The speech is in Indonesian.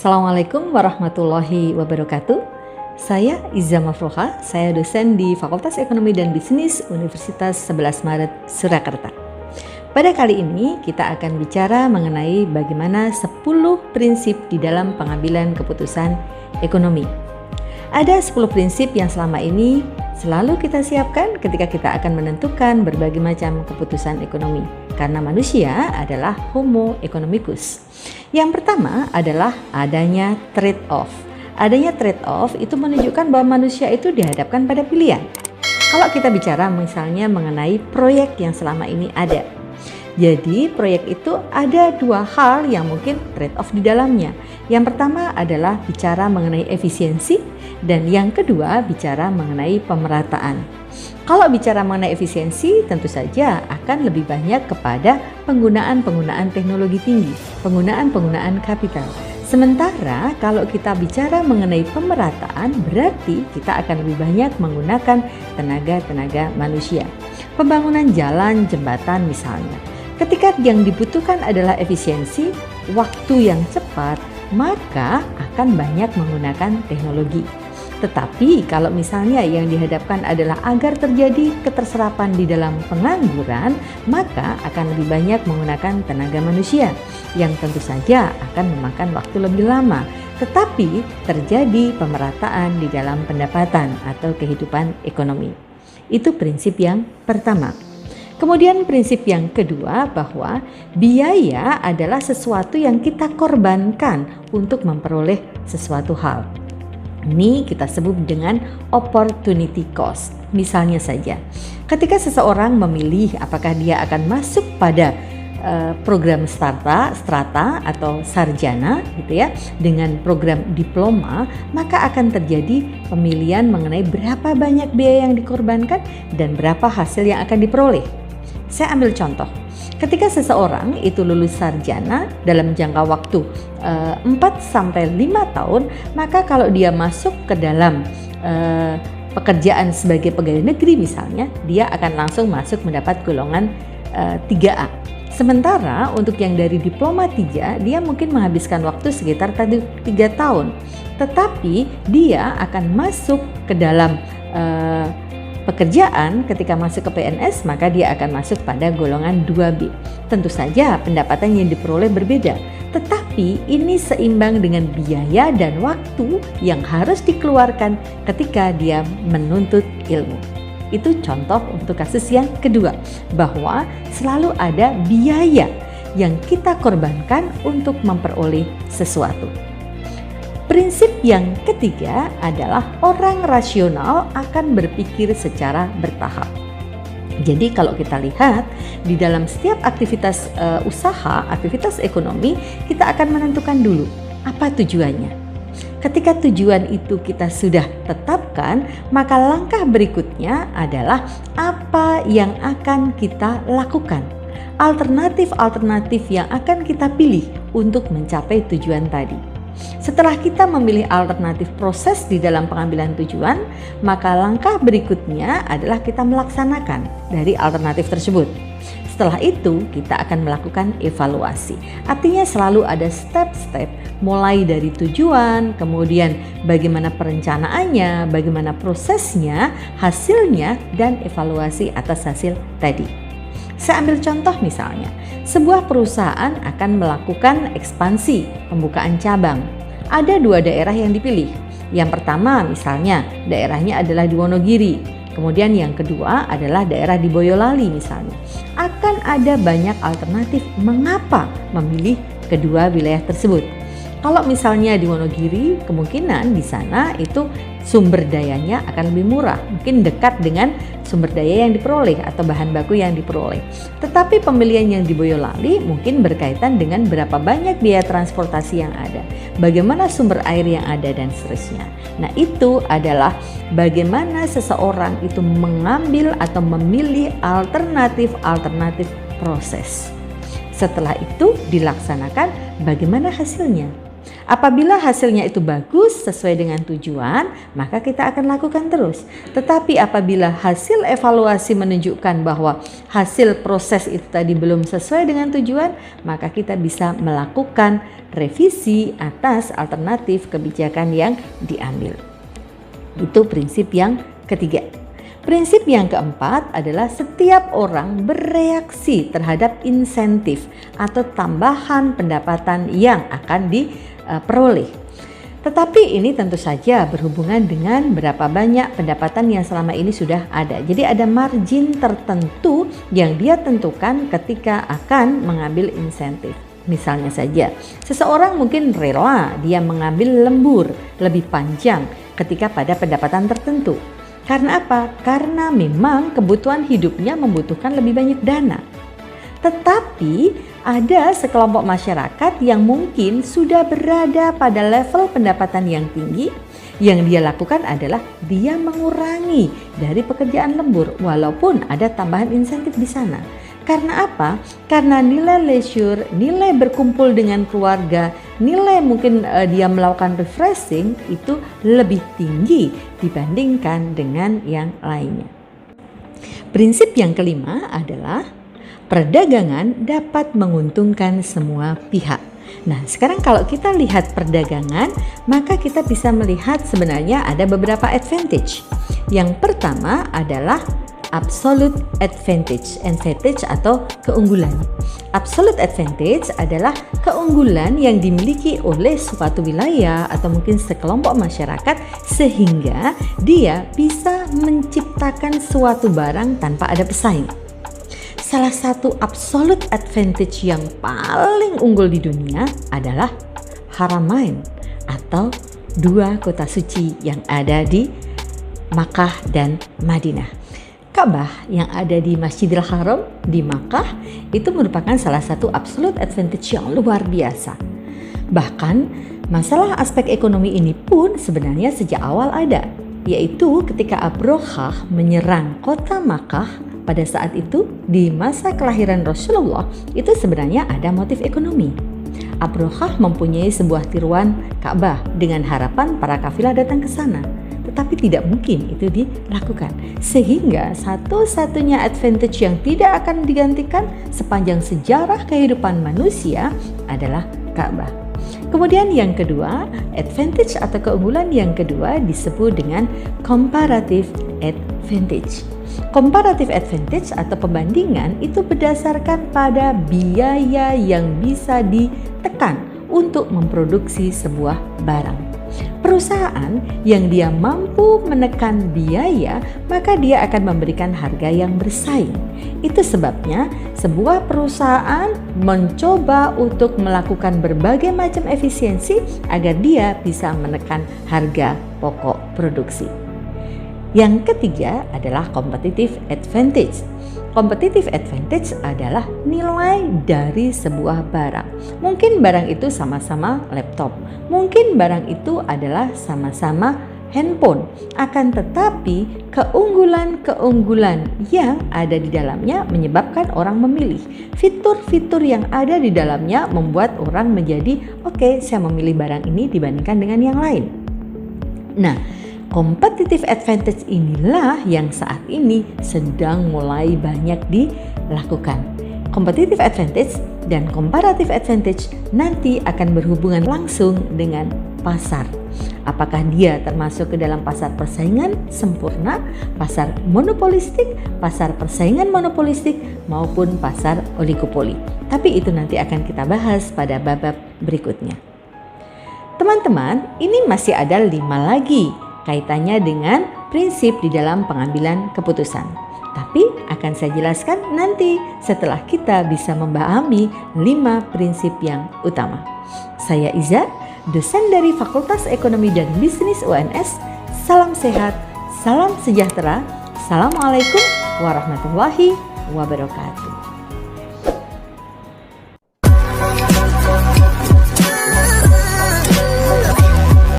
Assalamualaikum warahmatullahi wabarakatuh. Saya Iza Mafroha, saya dosen di Fakultas Ekonomi dan Bisnis Universitas 11 Maret, Surakarta. Pada kali ini kita akan bicara mengenai bagaimana 10 prinsip di dalam pengambilan keputusan ekonomi. Ada 10 prinsip yang selama ini selalu kita siapkan ketika kita akan menentukan berbagai macam keputusan ekonomi. Karena manusia adalah homo economicus. Yang pertama adalah adanya trade-off. Adanya trade-off itu menunjukkan bahwa manusia itu dihadapkan pada pilihan. Kalau kita bicara misalnya mengenai proyek yang selama ini ada. Jadi proyek itu ada dua hal yang mungkin trade-off di dalamnya. Yang pertama adalah bicara mengenai efisiensi dan yang kedua bicara mengenai pemerataan. Kalau bicara mengenai efisiensi tentu saja akan lebih banyak kepada penggunaan teknologi tinggi, penggunaan kapital. Sementara kalau kita bicara mengenai pemerataan berarti kita akan lebih banyak menggunakan tenaga manusia. Pembangunan jalan, jembatan misalnya. Ketika yang dibutuhkan adalah efisiensi, waktu yang cepat, maka akan banyak menggunakan teknologi. Tetapi kalau misalnya yang dihadapkan adalah agar terjadi keterserapan di dalam pengangguran, maka akan lebih banyak menggunakan tenaga manusia yang tentu saja akan memakan waktu lebih lama. Tetapi terjadi pemerataan di dalam pendapatan atau kehidupan ekonomi. Itu prinsip yang pertama. Kemudian prinsip yang kedua bahwa biaya adalah sesuatu yang kita korbankan untuk memperoleh sesuatu hal. Ini kita sebut dengan opportunity cost. Misalnya saja, ketika seseorang memilih apakah dia akan masuk pada program strata atau sarjana gitu ya, dengan program diploma, maka akan terjadi pemilihan mengenai berapa banyak biaya yang dikorbankan dan berapa hasil yang akan diperoleh. Saya ambil contoh. Ketika seseorang itu lulus sarjana dalam jangka waktu 4-5 tahun, maka kalau dia masuk ke dalam pekerjaan sebagai pegawai negeri misalnya, dia akan langsung masuk mendapat golongan 3A. Sementara untuk yang dari diploma 3, dia mungkin menghabiskan waktu sekitar 3 tahun. Tetapi dia akan masuk ke dalam pekerjaan ketika masuk ke PNS, maka dia akan masuk pada golongan 2B. Tentu saja pendapatan yang diperoleh berbeda, tetapi ini seimbang dengan biaya dan waktu yang harus dikeluarkan ketika dia menuntut ilmu. Itu contoh untuk kasus yang kedua, bahwa selalu ada biaya yang kita korbankan untuk memperoleh sesuatu. Prinsip yang ketiga adalah orang rasional akan berpikir secara bertahap. Jadi kalau kita lihat di dalam setiap aktivitas usaha, aktivitas ekonomi, kita akan menentukan dulu apa tujuannya. Ketika tujuan itu kita sudah tetapkan, maka langkah berikutnya adalah apa yang akan kita lakukan. Alternatif yang akan kita pilih untuk mencapai tujuan tadi. Setelah kita memilih alternatif proses di dalam pengambilan tujuan, maka langkah berikutnya adalah kita melaksanakan dari alternatif tersebut. Setelah itu, kita akan melakukan evaluasi. Artinya selalu ada step-step, mulai dari tujuan, kemudian bagaimana perencanaannya, bagaimana prosesnya, hasilnya, dan evaluasi atas hasil tadi. Saya ambil contoh misalnya, sebuah perusahaan akan melakukan ekspansi, pembukaan cabang. Ada 2 daerah yang dipilih. Yang pertama misalnya daerahnya adalah di Wonogiri. Kemudian yang kedua adalah daerah di Boyolali misalnya. Akan ada banyak alternatif mengapa memilih kedua wilayah tersebut. Kalau misalnya di Wonogiri, kemungkinan di sana itu sumber dayanya akan lebih murah, mungkin dekat dengan sumber daya yang diperoleh atau bahan baku yang diperoleh. Tetapi pemilihan yang di Boyolali mungkin berkaitan dengan berapa banyak biaya transportasi yang ada, bagaimana sumber air yang ada dan seterusnya. Nah, itu adalah bagaimana seseorang itu mengambil atau memilih alternatif proses. Setelah itu dilaksanakan, bagaimana hasilnya? Apabila hasilnya itu bagus sesuai dengan tujuan, maka kita akan lakukan terus. Tetapi apabila hasil evaluasi menunjukkan bahwa hasil proses itu tadi belum sesuai dengan tujuan, maka kita bisa melakukan revisi atas alternatif kebijakan yang diambil. Itu prinsip yang ketiga. Prinsip yang keempat adalah setiap orang bereaksi terhadap insentif atau tambahan pendapatan yang akan diperoleh. Tetapi ini tentu saja berhubungan dengan berapa banyak pendapatan yang selama ini sudah ada. Jadi ada margin tertentu yang dia tentukan ketika akan mengambil insentif. Misalnya saja, seseorang mungkin rela dia mengambil lembur lebih panjang ketika pada pendapatan tertentu. Karena apa? Karena memang kebutuhan hidupnya membutuhkan lebih banyak dana. Tetapi ada sekelompok masyarakat yang mungkin sudah berada pada level pendapatan yang tinggi. Yang dia lakukan adalah dia mengurangi dari pekerjaan lembur walaupun ada tambahan insentif di sana. Karena apa? Karena nilai leisure, nilai berkumpul dengan keluarga, nilai mungkin dia melakukan refreshing itu lebih tinggi dibandingkan dengan yang lainnya. Prinsip yang kelima adalah perdagangan dapat menguntungkan semua pihak. Nah, sekarang kalau kita lihat perdagangan, maka kita bisa melihat sebenarnya ada beberapa advantage. Yang pertama adalah absolute advantage atau keunggulan. Absolute advantage adalah keunggulan yang dimiliki oleh suatu wilayah atau mungkin sekelompok masyarakat sehingga dia bisa menciptakan suatu barang tanpa ada pesaing. Salah satu absolute advantage yang paling unggul di dunia adalah Haramain atau dua kota suci yang ada di Makkah dan Madinah. Ka'bah yang ada di Masjidil Haram di Makkah itu merupakan salah satu absolute advantage yang luar biasa. Bahkan masalah aspek ekonomi ini pun sebenarnya sejak awal ada, yaitu ketika Abrahah menyerang kota Makkah pada saat itu di masa kelahiran Rasulullah, itu sebenarnya ada motif ekonomi. Abrahah mempunyai sebuah tiruan Ka'bah dengan harapan para kafilah datang ke sana. Tetapi tidak mungkin itu dilakukan. Sehingga satu-satunya advantage yang tidak akan digantikan sepanjang sejarah kehidupan manusia adalah Ka'bah. Kemudian yang kedua, advantage atau keunggulan yang kedua disebut dengan comparative advantage. Comparative advantage atau pembandingan itu berdasarkan pada biaya yang bisa ditekan untuk memproduksi sebuah barang. Perusahaan yang dia mampu menekan biaya, maka dia akan memberikan harga yang bersaing. Itu sebabnya sebuah perusahaan mencoba untuk melakukan berbagai macam efisiensi agar dia bisa menekan harga pokok produksi. Yang ketiga adalah competitive advantage. Competitive advantage adalah nilai dari sebuah barang. Mungkin barang itu sama-sama laptop, mungkin barang itu adalah sama-sama handphone. Akan tetapi keunggulan-keunggulan yang ada di dalamnya menyebabkan orang memilih. Fitur-fitur yang ada di dalamnya membuat orang menjadi oke, saya memilih barang ini dibandingkan dengan yang lain. Nah, competitive advantage inilah yang saat ini sedang mulai banyak dilakukan. Competitive advantage dan comparative advantage nanti akan berhubungan langsung dengan pasar. Apakah dia termasuk ke dalam pasar persaingan sempurna, pasar monopolistik, pasar persaingan monopolistik, maupun pasar oligopoli. Tapi itu nanti akan kita bahas pada bab berikutnya. Teman-teman, ini masih ada 5 lagi kaitannya dengan prinsip di dalam pengambilan keputusan. Tapi akan saya jelaskan nanti setelah kita bisa memahami 5 prinsip yang utama. Saya Iza, dosen dari Fakultas Ekonomi dan Bisnis UNS. Salam sehat, salam sejahtera. Assalamualaikum warahmatullahi wabarakatuh.